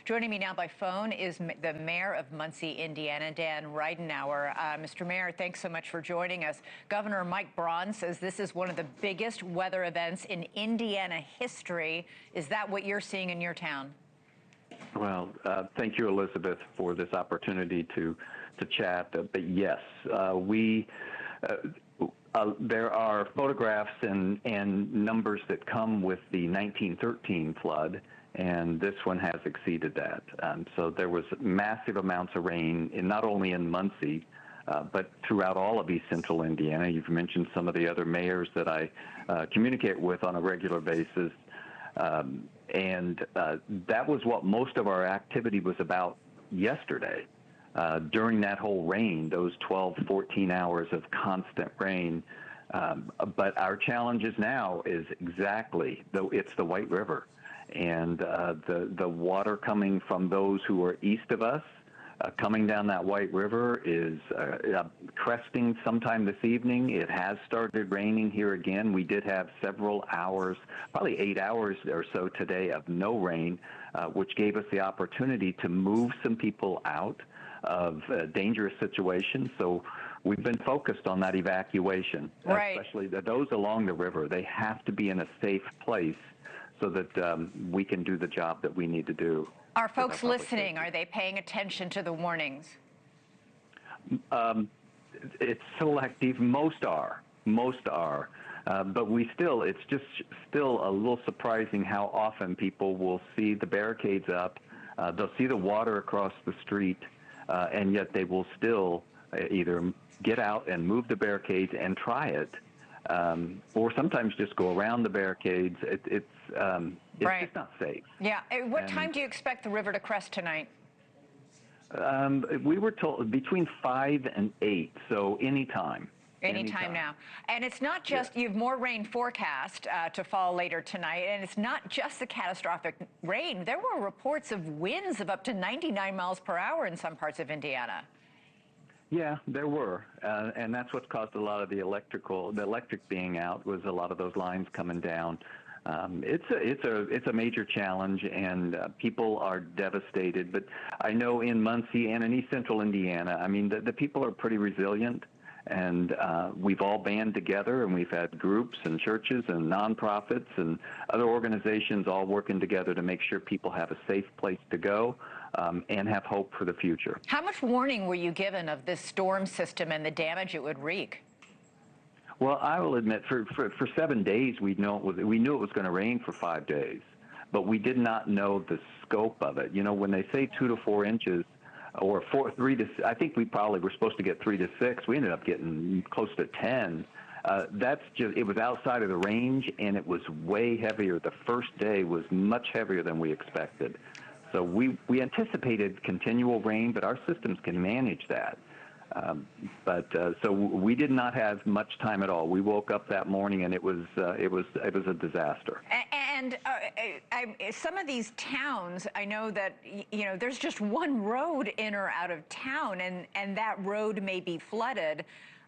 Joining me now by phone is the mayor of Muncie, Indiana, Dan Ridenour. Mr. Mayor, thanks so much for joining us. Governor Mike Braun says this is one of the biggest weather events in Indiana history. Is that what you're seeing in your town? Well, thank you, Elizabeth, for this opportunity to chat. But yes, there are photographs and numbers that come with the 1913 flood, and this one has exceeded that. So there was massive amounts of rain, not only in Muncie, but throughout all of East Central Indiana. You've mentioned some of the other mayors that I communicate with on a regular basis. And that was what most of our activity was about yesterday. During that whole rain, those 12, 14 hours of constant rain. But our challenges now is it's the White River. And the water coming from those who are east of us, coming down that White River is cresting sometime this evening. It has started raining here again. We did have several hours, probably 8 hours or so today of no rain, which gave us the opportunity to move some people out of dangerous situations. So we've been focused on that evacuation, right. Especially those along the river. They have to be in a safe place so that we can do the job that we need to do. Are folks listening? Are they paying attention to the warnings? It's selective. Most are. But it's just still a little surprising how often people will see the barricades up. They'll see the water across the street, and yet they will still either get out and move the barricades and try it, or sometimes just go around the barricades. It's right. just not safe. Yeah. What time do you expect the river to crest tonight? We were told between 5 and 8, so anytime. Anytime now. And it's not just, you have more rain forecast to fall later tonight, and it's not just the catastrophic rain. There were reports of winds of up to 99 miles per hour in some parts of Indiana. Yeah, there were, and that's what's caused a lot of the electric being out, was a lot of those lines coming down. It's a major challenge, and people are devastated. But I know in Muncie and in East Central Indiana, I mean, the people are pretty resilient, and we've all band together, and we've had groups and churches and nonprofits and other organizations all working together to make sure people have a safe place to go. And have hope for the future. How much warning were you given of this storm system and the damage it would wreak? Well, I will admit, for 7 days, we knew it was going to rain for 5 days, but we did not know the scope of it. You know, when they say 2 to 4 inches, or 3 to, I think we probably were supposed to get 3 to 6. We ended up getting close to 10. It was outside of the range, and it was way heavier. The first day was much heavier than we expected. So we anticipated continual rain, but our systems can manage that. So we did not have much time at all. We woke up that morning and it was a disaster. And some of these towns, I know that there's just one road in or out of town, and that road may be flooded.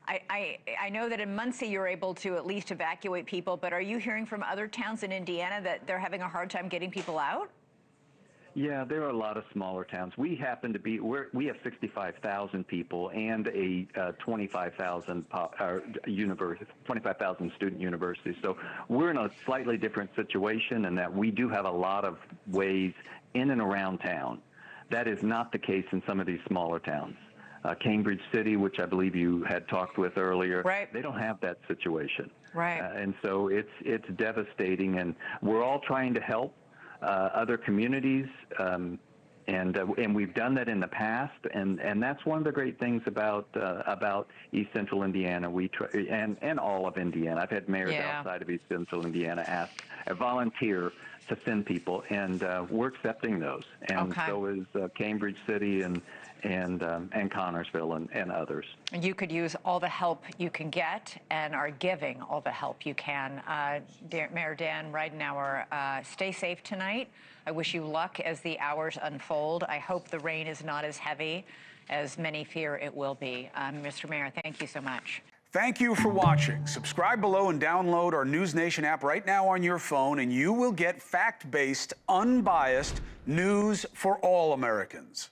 I know that in Muncie you're able to at least evacuate people, but are you hearing from other towns in Indiana that they're having a hard time getting people out? Yeah, there are a lot of smaller towns. We happen to be, we have 65,000 people and a 25,000 student university. So we're in a slightly different situation in that we do have a lot of ways in and around town. That is not the case in some of these smaller towns. Cambridge City, which I believe you had talked with earlier, right. They don't have that situation. Right. And so it's devastating, and we're all trying to help other communities, and we've done that in the past, and that's one of the great things about East Central Indiana. We try, and all of Indiana. I've had mayors outside of East Central Indiana volunteer to send people, and we're accepting those. And so is Cambridge City and Connorsville and others. You could use all the help you can get and are giving all the help you can. Mayor Dan Ridenour, stay safe tonight. I wish you luck as the hours unfold. I hope the rain is not as heavy as many fear it will be. Mr. Mayor, thank you so much. Thank you for watching. Subscribe below and download our NewsNation app right now on your phone, and you will get fact-based, unbiased news for all Americans.